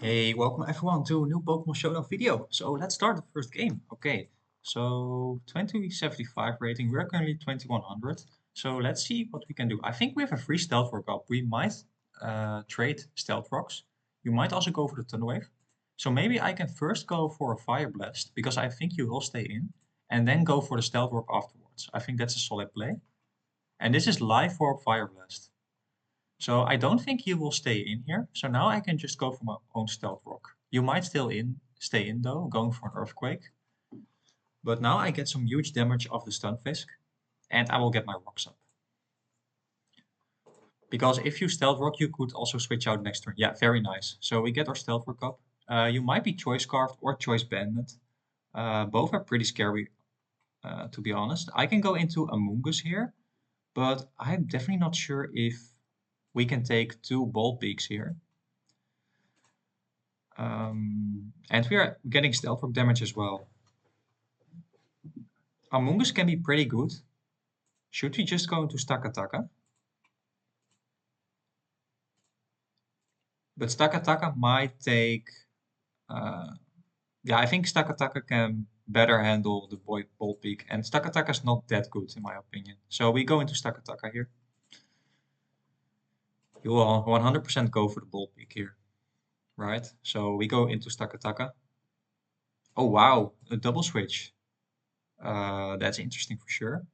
Hey, welcome everyone to a new Pokemon Showdown video. So let's start the first game. Okay, so 2075 rating, we're currently 2100. So let's see what we can do. I think we have a free Stealth Rock up. We might trade Stealth Rocks. You might also go for the Thunder Wave. So maybe I can first go for a Fire Blast, because I think you will stay in, and then go for the Stealth Rock afterwards. I think that's a solid play. And this is live for Fire Blast. So I don't think he will stay in here. So now I can just go for my own Stealth Rock. You might still stay in though, going for an Earthquake. But now I get some huge damage off the Stunfisk, and I will get my rocks up. Because if you Stealth Rock, you could also switch out next turn. Yeah, very nice. So we get our Stealth Rock up. You might be Choice Scarfed or Choice Banded. Both are pretty scary, to be honest. I can go into Amoonguss here, but I'm definitely not sure if we can take two Bolt Beaks here. And we are getting Stealth Rock damage as well. Amoonguss can be pretty good. Should we just go into Stakataka? But Stakataka might take... yeah, I think Stakataka can better handle the Bolt Peak. And Stakataka is not that good in my opinion. So we go into Stakataka here. You will 100% go for the Bolt Peak here. Right? So we go into Stakataka. Oh wow, a double switch. That's interesting for sure.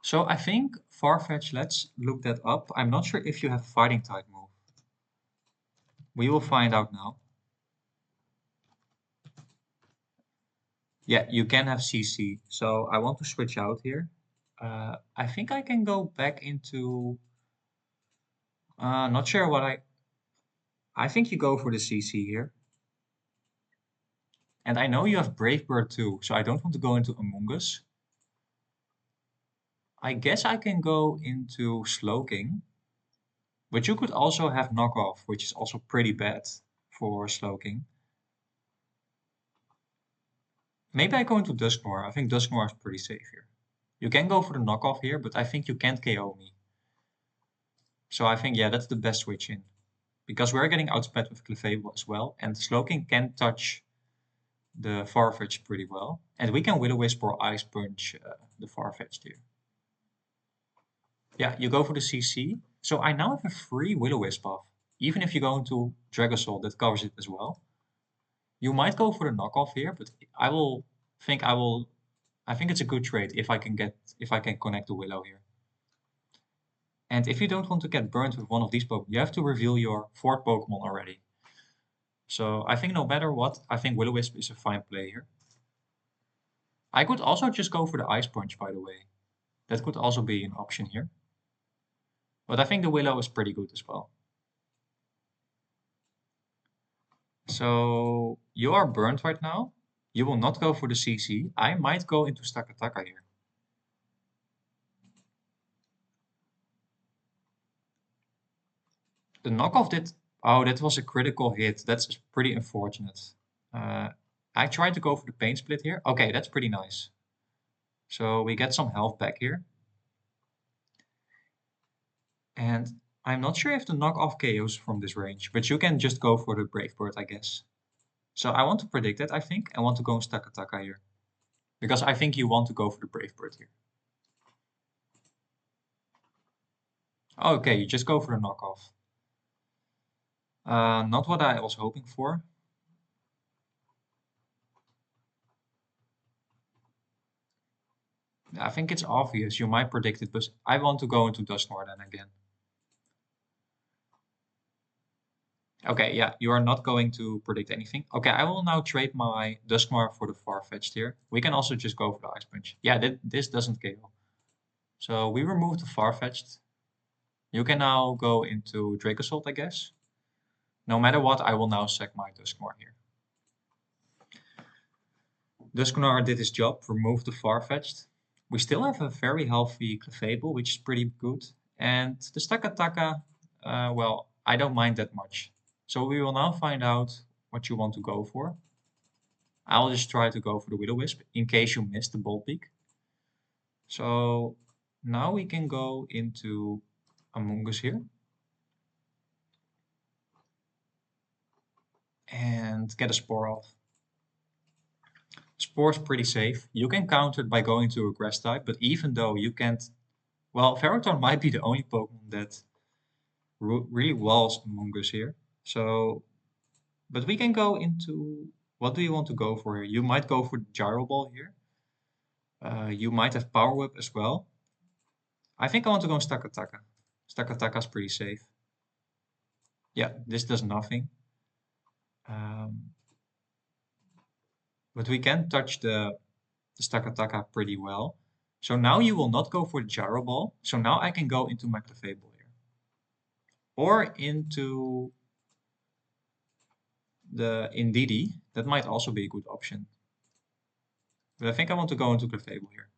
So I think Farfetch, let's look that up. I'm not sure if you have fighting type move. We will find out now. Yeah, you can have CC. So I want to switch out here. I think I can go back into... not sure what I think you go for the CC here. And I know you have Brave Bird too, so I don't want to go into Amoonguss. I guess I can go into Slowking. But you could also have Knockoff, which is also pretty bad for Slowking. Maybe I go into Dusknoir. I think Dusknoir is pretty safe here. You can go for the knockoff here, but I think you can't KO me. So I think, yeah, that's the best switch in. Because we're getting outsped with Clefable as well, and Slowking can touch the Farfetch'd pretty well. And we can Will-O-Wisp or Ice Punch the Farfetch'd here. Yeah, you go for the CC. So I now have a free Will-O-Wisp buff. Even if you go into Dragosoul, that covers it as well. You might go for the knockoff here, but I think it's a good trade if I can connect the Willow here. And if you don't want to get burned with one of these Pokemon, you have to reveal your fourth Pokemon already. So I think no matter what, I think Will-O-Wisp is a fine play here. I could also just go for the Ice Punch, by the way. That could also be an option here. But I think the Willow is pretty good as well. So you are burned right now. You will not go for the CC. I might go into Stakataka here. The knockoff did... Oh, that was a critical hit. That's pretty unfortunate. I tried to go for the Pain Split here. Okay, that's pretty nice. So we get some health back here. And I'm not sure if the knockoff KOs from this range, but you can just go for the Brave Bird, I guess. So I want to predict it, I think. I want to go in Stakataka here. Because I think you want to go for the Brave Bird here. Okay, you just go for the knockoff. Not what I was hoping for. I think it's obvious. You might predict it, but I want to go into Dusknoir then again. Okay, yeah, you are not going to predict anything. Okay, I will now trade my Dusknoir for the Farfetch'd here. We can also just go for the Ice Punch. Yeah, this doesn't KO. So we remove the Farfetch'd. You can now go into Dracozolt, I guess. No matter what, I will now sack my Dusknoir here. Dusknoir did his job, remove the Farfetch'd. We still have a very healthy Clefable, which is pretty good. And the Stakataka, well, I don't mind that much. So we will now find out what you want to go for. I'll just try to go for the Will-O-Wisp in case you missed the Bolt Peak. So now we can go into Amoonguss here. and get a spore off. Spore's pretty safe. You can counter it by going to a grass type, but even though you can't, well, Ferrothorn might be the only Pokemon that really walls Among Us here. So, but we can go into, what do you want to go for here? You might go for Gyro Ball here. You might have Power Whip as well. I think I want to go Stakataka. Stakataka's pretty safe. Yeah, this does nothing. But we can touch the Stakataka pretty well. So now you will not go for the Gyro Ball. So now I can go into my Clefable here. Or into the Indeedee. That might also be a good option. But I think I want to go into Clefable here.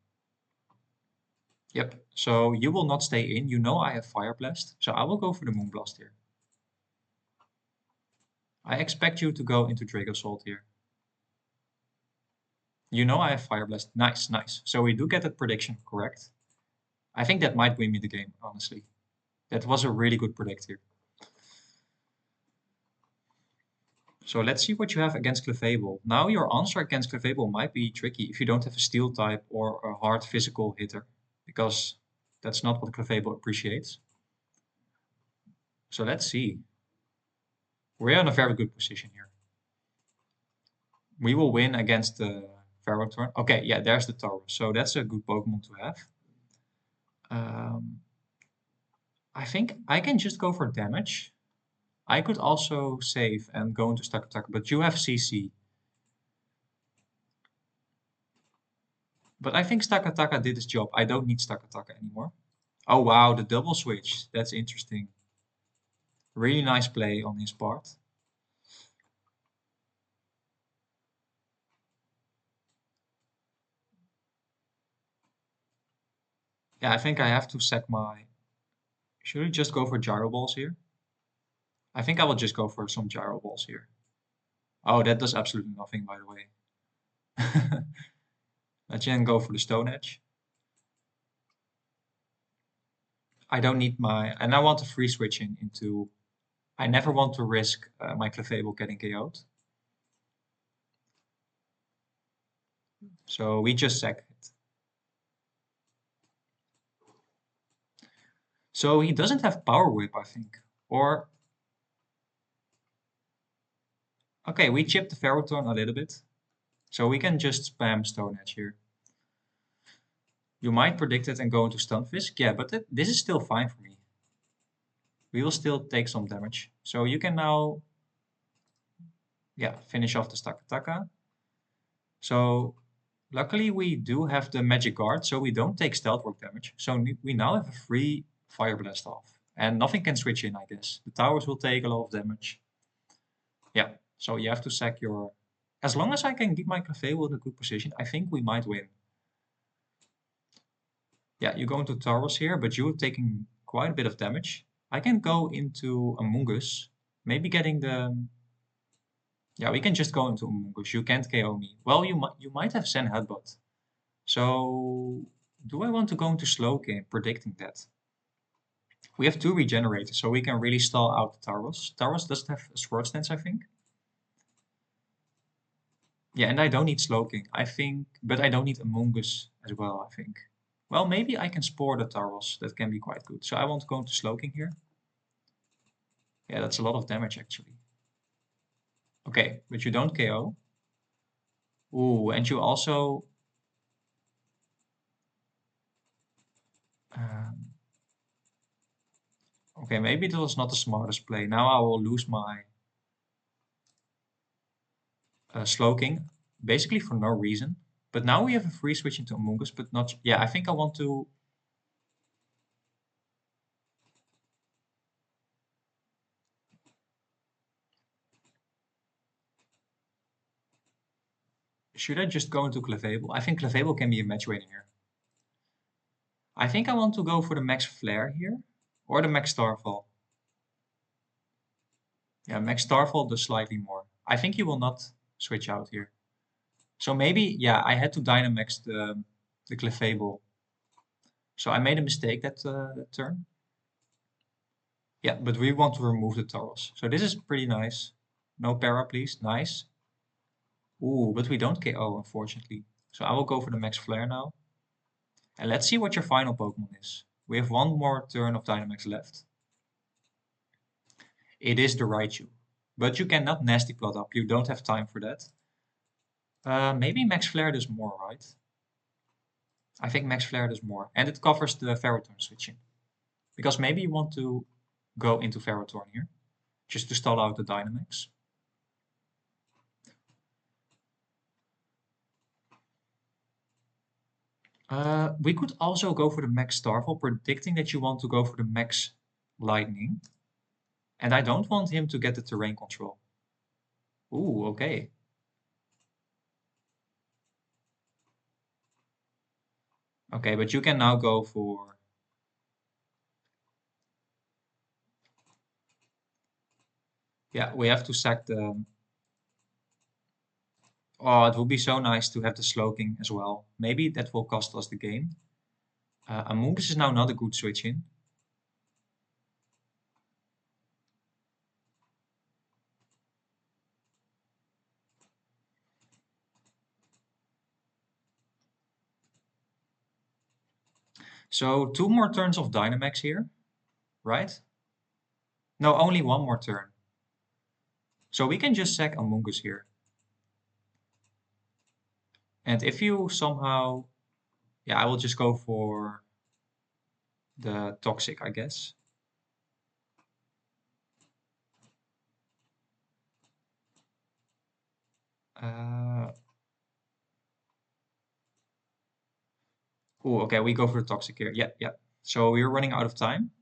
Yep, so you will not stay in. You know I have Fire Blast, so I will go for the Moonblast here. I expect you to go into Draco Salt here. You know I have Fire Blast. Nice, nice. So we do get that prediction correct. I think that might win me the game, honestly. That was a really good predict here. So let's see what you have against Clefable. Now your answer against Clefable might be tricky if you don't have a Steel type or a hard physical hitter, because that's not what Clefable appreciates. So let's see. We're in a very good position here. We will win against the Ferrothorn. Okay, yeah, there's the Tauros. So that's a good Pokemon to have. I think I can just go for damage. I could also save and go into Stakataka, but you have CC. But I think Stakataka did his job. I don't need Stakataka anymore. Oh wow, the double switch. That's interesting. Really nice play on his part. Yeah, I think I have to sack my... Should we just go for Gyro Balls here? I think I will just go for some Gyro Balls here. Oh, that does absolutely nothing, by the way. Let's then go for the Stone Edge. I don't need my... And I want to free switching into... I never want to risk my Clefable getting KO'd. So we just sack it. So he doesn't have Power Whip, I think. Or... Okay, we chipped the Ferrothorn a little bit. So we can just spam Stone Edge here. You might predict it and go into Stunfisk. Yeah, but this is still fine for me. We will still take some damage. So you can now... Yeah, finish off the Stakataka. So luckily we do have the Magic Guard, so we don't take Stealth Rock damage. So we now have a free Fire Blast off. And nothing can switch in, I guess. The towers will take a lot of damage. Yeah, so you have to sack your... As long as I can keep my Clefable in a good position, I think we might win. Yeah, you go into Tauros here, but you're taking quite a bit of damage. I can go into Among Us, maybe getting the... Yeah, we can just go into Among Us. You can't KO me. Well, you might have Zen Headbutt. So, do I want to go into Slow Game, predicting that? We have 2 regenerators, so we can really stall out the Tauros. Tauros doesn't have a Sword Stance, I think. Yeah, and I don't need Slow King, I think, but I don't need Among Us as well, I think. Well, maybe I can Spore the Tauros. That can be quite good. So I want to go into Slow King here. Yeah, that's a lot of damage, actually. Okay, but you don't KO. Ooh, and you also... okay, maybe that was not the smartest play. Now I will lose my Slow King, basically for no reason. But now we have a free switch into Among Us, but not... Yeah, I think I want to... Should I just go into Clefable? I think Clefable can be a match winner here. I think I want to go for the Max Flare here, or the Max Starfall. Yeah, Max Starfall does slightly more. I think you will not switch out here. So maybe, yeah, I had to Dynamax the Clefable. So I made a mistake that turn. Yeah, but we want to remove the Tauros. So this is pretty nice. No para, please. Nice. Ooh, but we don't KO, unfortunately. So I will go for the Max Flare now. And let's see what your final Pokemon is. We have one more turn of Dynamax left. It is the Raichu. But you cannot Nasty Plot up. You don't have time for that. Maybe Max Flare does more, right? I think Max Flare does more. And it covers the Ferrothorn switching. Because maybe you want to go into Ferrothorn here. Just to stall out the Dynamax. We could also go for the Max Starfall, predicting that you want to go for the Max Lightning. And I don't want him to get the terrain control. Ooh, okay. Okay, but you can now go for... Yeah, we have to sack the... Oh, it would be so nice to have the Slowking as well. Maybe that will cost us the game. Amoonguss is now not a good switch in. So 2 more turns of Dynamax here, right? No, only 1 more turn. So we can just sack Amoonguss here. And if you somehow... Yeah, I will just go for the Toxic, I guess. Oh, okay, we go for the Toxic here. Yeah, yeah. So we're running out of time.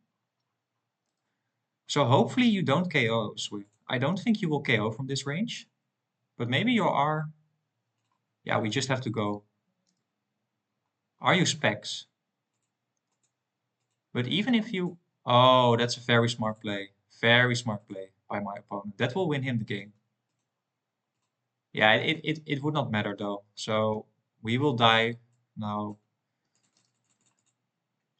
So hopefully you don't KO Swift. I don't think you will KO from this range. But maybe you are... Yeah, we just have to go. Are you Specs? But even if you... Oh, that's a very smart play. Very smart play by my opponent. That will win him the game. Yeah, it would not matter though. So we will die now.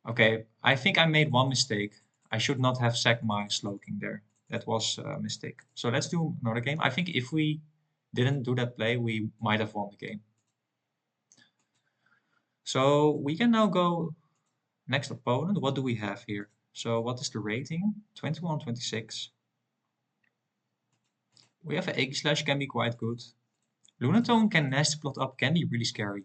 Okay, I think I made one mistake. I should not have sacked my Slowking there. That was a mistake. So let's do another game. I think if we didn't do that play, we might have won the game. So we can now go next opponent. What do we have here? So what is the rating? 21, 26. We have an Aegislash, can be quite good. Lunatone can Nasty Plot up, can be really scary.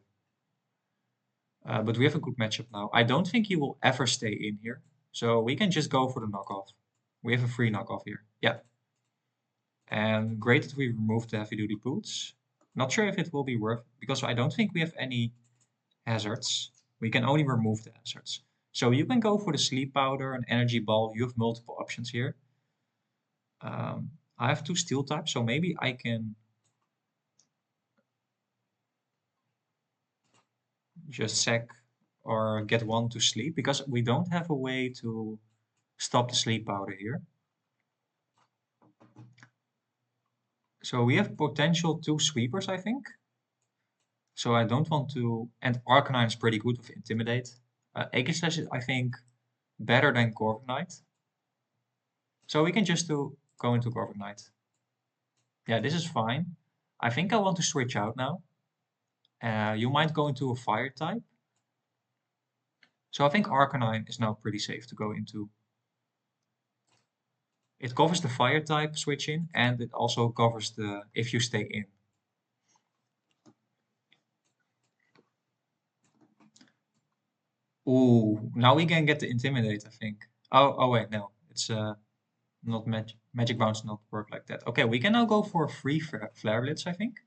But we have a good matchup now. I don't think he will ever stay in here. So we can just go for the knockoff. We have a free knockoff here. Yeah. And great that we removed the heavy duty boots. Not sure if it will be worth it, because I don't think we have any hazards. We can only remove the hazards. So you can go for the sleep powder and energy ball. You have multiple options here. I have 2 steel types, so maybe I can just sack or get 1 to sleep, because we don't have a way to stop the sleep powder here. So we have potential 2 sweepers, I think. So I don't want to... And Arcanine is pretty good with Intimidate. Aegislash is, I think, better than Corviknight. So we can just go into Corviknight. Yeah, this is fine. I think I want to switch out now. You might go into a Fire type. So I think Arcanine is now pretty safe to go into. It covers the Fire type switch in, and it also covers the if you stay in. Ooh, now we can get the Intimidate, I think. Oh wait, no. It's not Magic Bounce not work like that. Okay, we can now go for a free Flare Blitz, I think.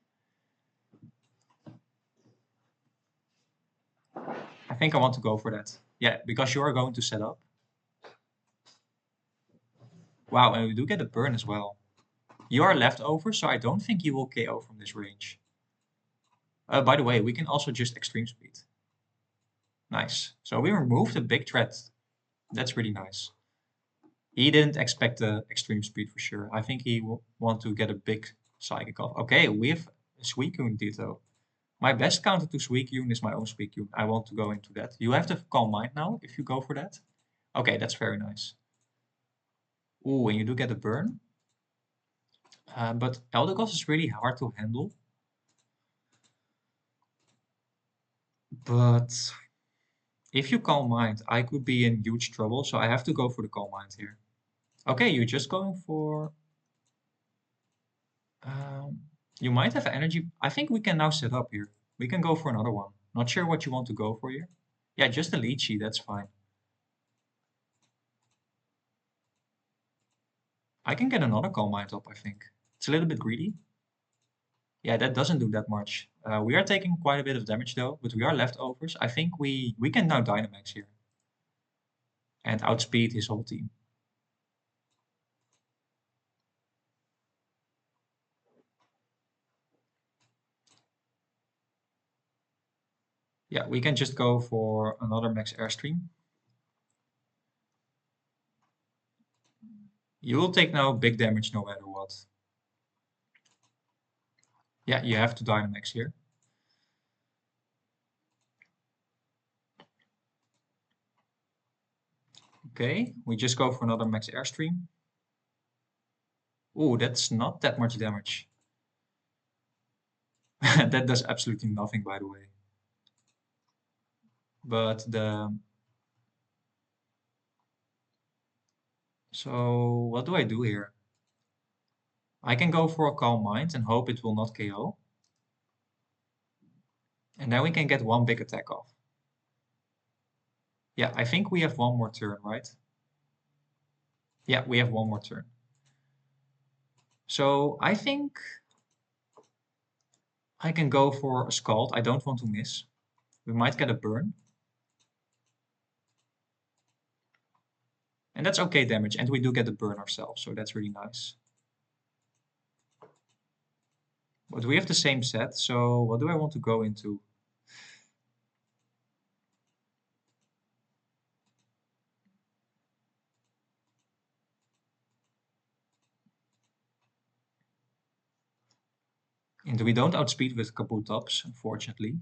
I think I want to go for that. Yeah, because you are going to set up. Wow, and we do get a burn as well. You are leftover, so I don't think you will KO from this range. By the way, we can also just extreme speed. Nice. So we removed a big threat. That's really nice. He didn't expect the extreme speed for sure. I think he will want to get a big psychic off. Okay, we have a Suicune Ditto. My best counter to Suicune is my own Suicune. I want to go into that. You have the Calm Mind now if you go for that. Okay, that's very nice. Ooh, and you do get a burn. But Eldegoss is really hard to handle. But if you Calm Mind, I could be in huge trouble, so I have to go for the Calm Mind here. Okay, you're just going for... Um, you might have energy. I think we can now set up here. We can go for another one. Not sure what you want to go for here. Yeah, just a lychee, that's fine. I can get another Calm Mind up, I think. It's a little bit greedy. Yeah, that doesn't do that much. We are taking quite a bit of damage though, but we are leftovers. I think we can now Dynamax here and outspeed his whole team. Yeah, we can just go for another max airstream. You will take now big damage no matter what. Yeah, you have to Dynamax here. Okay, we just go for another max airstream. Oh, that's not that much damage. That does absolutely nothing, by the way. But the... So, what do I do here? I can go for a Calm Mind and hope it will not KO. And then we can get one big attack off. Yeah, I think we have one more turn, right? Yeah, we have one more turn. So I think I can go for a Scald. I don't want to miss. We might get a burn. And that's okay damage. And we do get the burn ourselves, so that's really nice. But we have the same set, so what do I want to go into? And we don't outspeed with Kabutops, unfortunately.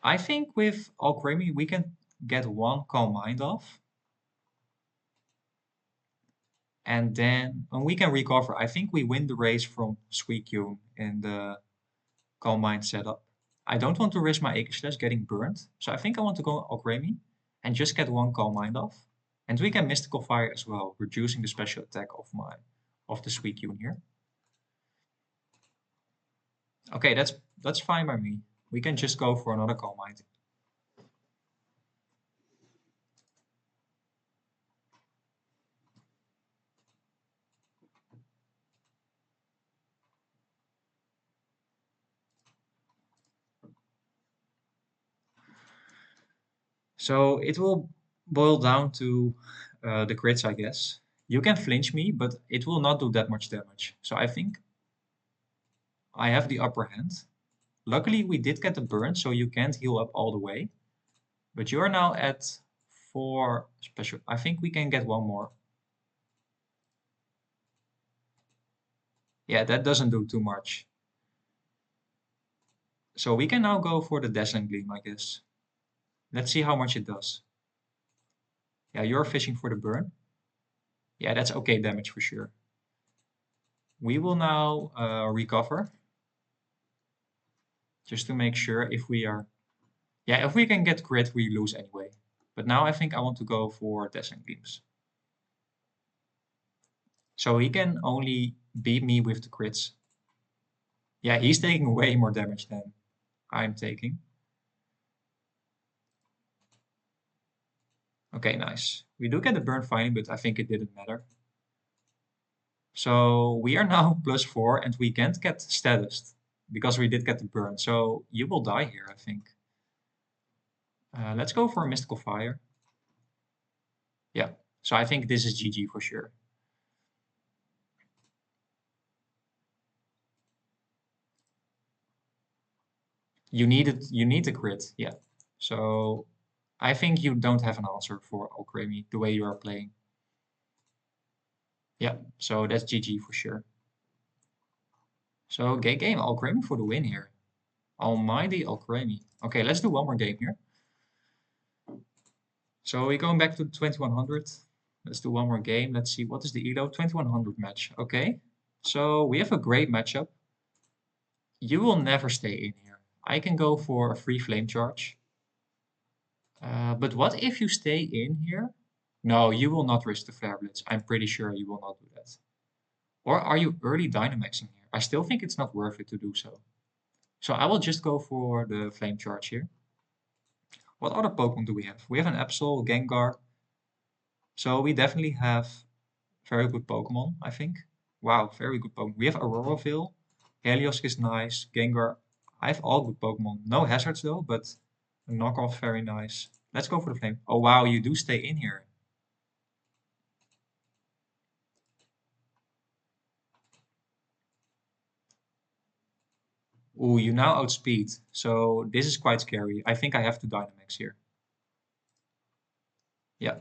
I think with alcremie we can get one Calm Mind off. And then when we can recover, I think we win the race from Suicune in the Calm Mind setup. I don't want to risk my Aegislash getting burned, so I think I want to go alcremie and just get one Calm Mind off. And we can Mystical Fire as well, reducing the special attack of the Suicune here. Okay, that's fine by me. We can just go for another Calm Mind. So it will boil down to the crits, I guess. You can flinch me, but it will not do that much damage. So I think I have the upper hand. Luckily, we did get the burn, so you can't heal up all the way. But you are now at 4 special. I think we can get one more. Yeah, that doesn't do too much. So we can now go for the Dazzling Gleam, I guess. Let's see how much it does. Yeah, you're fishing for the burn. Yeah, that's okay damage for sure. We will now recover. Just to make sure if we are... Yeah, if we can get crit, we lose anyway. But now I think I want to go for Dazzling Gleams. So he can only beat me with the crits. Yeah, he's taking way more damage than I'm taking. Okay, nice. We do get the burn finally, but I think it didn't matter. So we are now +4 and we can't get statused because we did get the burn. So you will die here, I think. Let's go for a Mystical Fire. Yeah, so I think this is GG for sure. You need the crit, yeah. So I think you don't have an answer for alcremie the way you are playing. Yeah, so that's GG for sure. So game alcremie for the win here. Almighty alcremie. Okay, let's do one more game here. So we're going back to 2100. Let's do one more game. Let's see, what is the ELO? 2100 match. Okay. So we have a great matchup. You will never stay in here. I can go for a free flame charge. But what if you stay in here? No, you will not risk the Flare Blitz. I'm pretty sure you will not do that. Or are you early Dynamaxing here? I still think it's not worth it to do so. So I will just go for the Flame Charge here. What other Pokemon do we have? We have an Absol, Gengar. So we definitely have very good Pokemon, I think. Wow, very good Pokemon. We have Auroraville. Helios is nice. Gengar. I have all good Pokemon. No hazards though, but a knockoff very nice. Let's go for the Flame. Oh wow, you do stay in here. Ooh, you now outspeed. So this is quite scary. I think I have to Dynamax here. Yeah.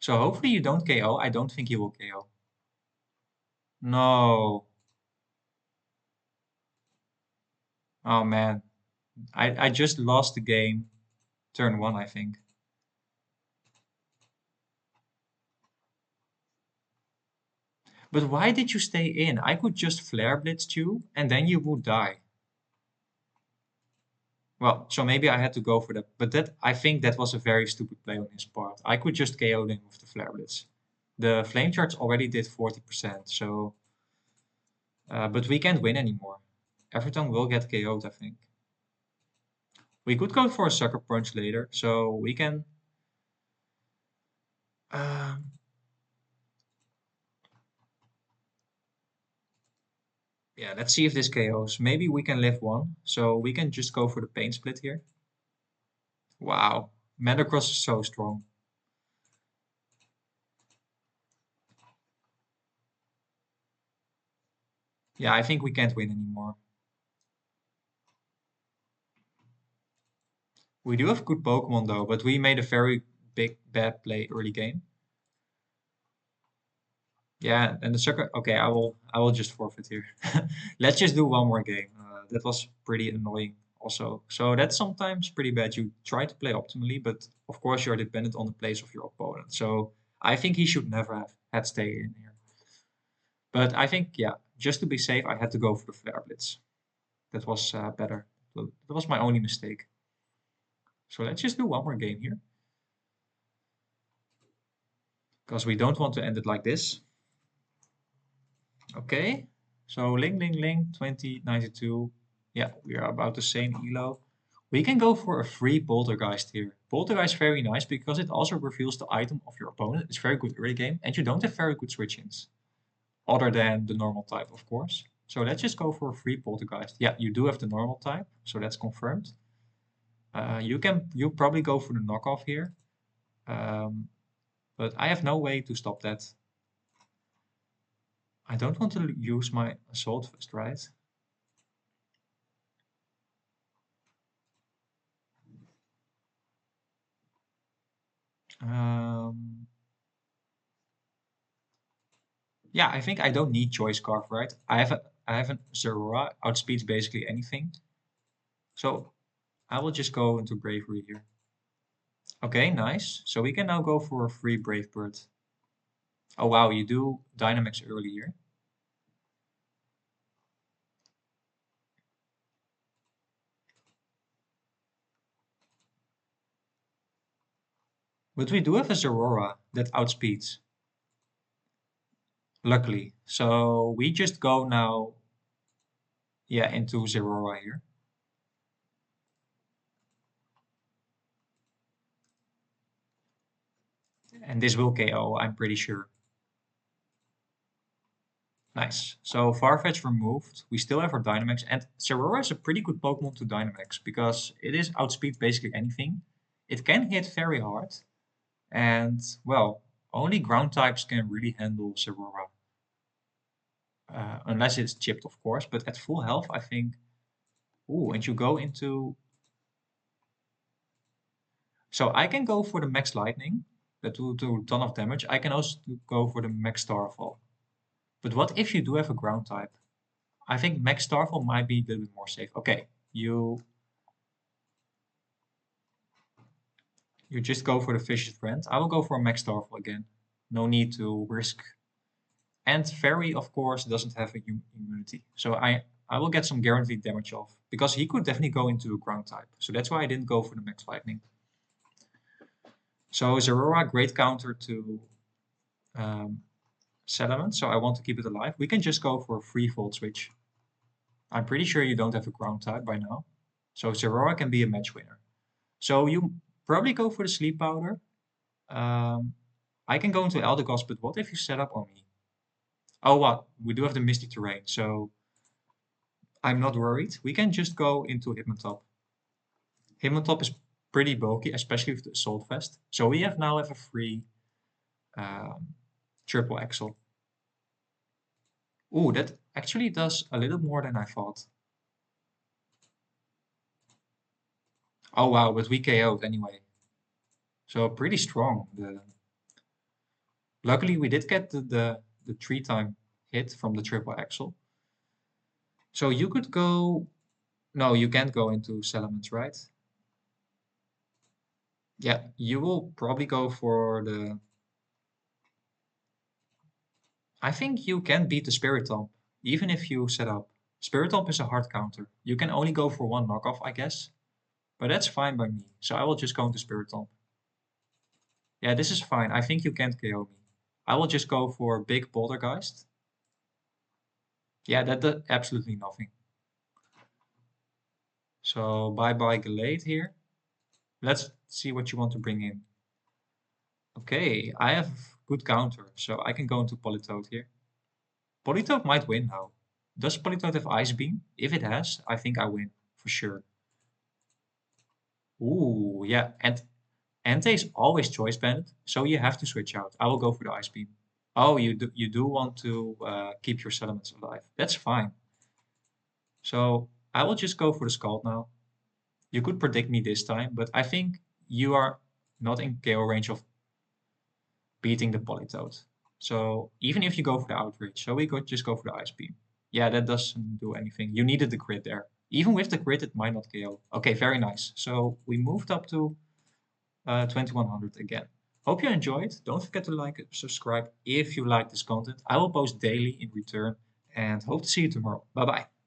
So hopefully you don't KO. I don't think you will KO. No. Oh man. I just lost the game. Turn one, I think. But why did you stay in? I could just Flare Blitz you and then you would die. Well, so maybe I had to go for that. But that I think that was a very stupid play on his part. I could just KO him with the Flare Blitz. The Flame Charge already did 40%, so but we can't win anymore. Everton will get KO'd, I think. We could go for a Sucker Punch later, so we can. Um, yeah, let's see if this KOs. Maybe we can live one, so we can just go for the Pain Split here. Wow, Metagross is so strong. Yeah, I think we can't win anymore. We do have good Pokemon though, but we made a very big bad play early game. Yeah, and the sucker. Okay, I will just forfeit here. Let's just do one more game. That was pretty annoying also. So that's sometimes pretty bad. You try to play optimally, but of course you're dependent on the plays of your opponent. So I think he should never have had stay in here. But I think, yeah, just to be safe, I had to go for the Flare Blitz. That was better. That was my only mistake. So let's just do one more game here. Because we don't want to end it like this. Okay, so Ling Ling Ling 2092. Yeah, we are about the same elo. We can go for a free Poltergeist here. Poltergeist very nice because it also reveals the item of your opponent. It's very good early game, and you don't have very good switch-ins. Other than the normal type, of course. So let's just go for a free Poltergeist. Yeah, you do have the normal type, so that's confirmed. You probably go for the knockoff here. Um, but I have no way to stop that. I don't want to use my Assault Vest, right? Um, yeah, I think I don't need Choice Scarf, right? I have a Zerora, outspeeds basically anything. So I will just go into Bravery here. Okay, nice. So we can now go for a free Brave Bird. Oh wow, you do Dynamax earlier. But we do have a Zerora that outspeeds, luckily. So we just go now, yeah, into Zerora here. And this will KO, I'm pretty sure. Nice. So Farfetch removed. We still have our Dynamax. And Zerora is a pretty good Pokemon to Dynamax because it is outspeed basically anything. It can hit very hard. And, well, only ground types can really handle Zerora. Unless it's chipped, of course. But at full health, I think... Ooh, and you go into... So I can go for the Max Lightning. That will do a ton of damage. I can also go for the Max Starfall. But what if you do have a ground type? I think Max Starfall might be a little bit more safe. Okay, you just go for the Vicious Rend. I will go for a Max Starfall again. No need to risk. And Fairy, of course, doesn't have a immunity. So I will get some guaranteed damage off. Because he could definitely go into a ground type. So that's why I didn't go for the Max Lightning. So Zeraora, great counter to um, Salamence, so I want to keep it alive. We can just go for a free Volt Switch. I'm pretty sure you don't have a ground type by now. So Zeraora can be a match winner. So you probably go for the Sleep Powder. Um, I can go into Eldegoss, but what if you set up on me? Oh, what? We do have the Misty Terrain, so I'm not worried. We can just go into Hypnotop. Hypnotop is pretty bulky, especially with the Assault Vest. So we now have a free um, Triple Axle. Ooh, that actually does a little more than I thought. Oh wow, but we KO'd anyway. So pretty strong. Luckily we did get the 3-time hit from the triple axle. So you could go. No, you can't go into Salamence, right? Yeah, you will probably go for the. I think you can beat the Spiritomb, even if you set up. Spiritomb is a hard counter. You can only go for one knockoff, I guess. But that's fine by me. So I will just go into Spiritomb. Yeah, this is fine. I think you can't KO me. I will just go for big Poltergeist. Yeah, that does absolutely nothing. So bye-bye Gallade here. Let's see what you want to bring in. Okay, I have good counter, so I can go into Politoed here. Politoed might win now. Does Politoed have Ice Beam? If it has, I think I win, for sure. Ooh, yeah, and Entei is always choice banded, so you have to switch out. I will go for the Ice Beam. Oh, you do want to keep your settlements alive. That's fine. So I will just go for the Scald now. You could predict me this time, but I think you are not in KO range of beating the Politoed. So even if you go for the Outrage, so we could just go for the Ice Beam. Yeah, that doesn't do anything. You needed the crit there. Even with the crit, it might not KO. Okay, very nice. So we moved up to 2100 again. Hope you enjoyed. Don't forget to like and subscribe if you like this content. I will post daily in return and hope to see you tomorrow. Bye bye.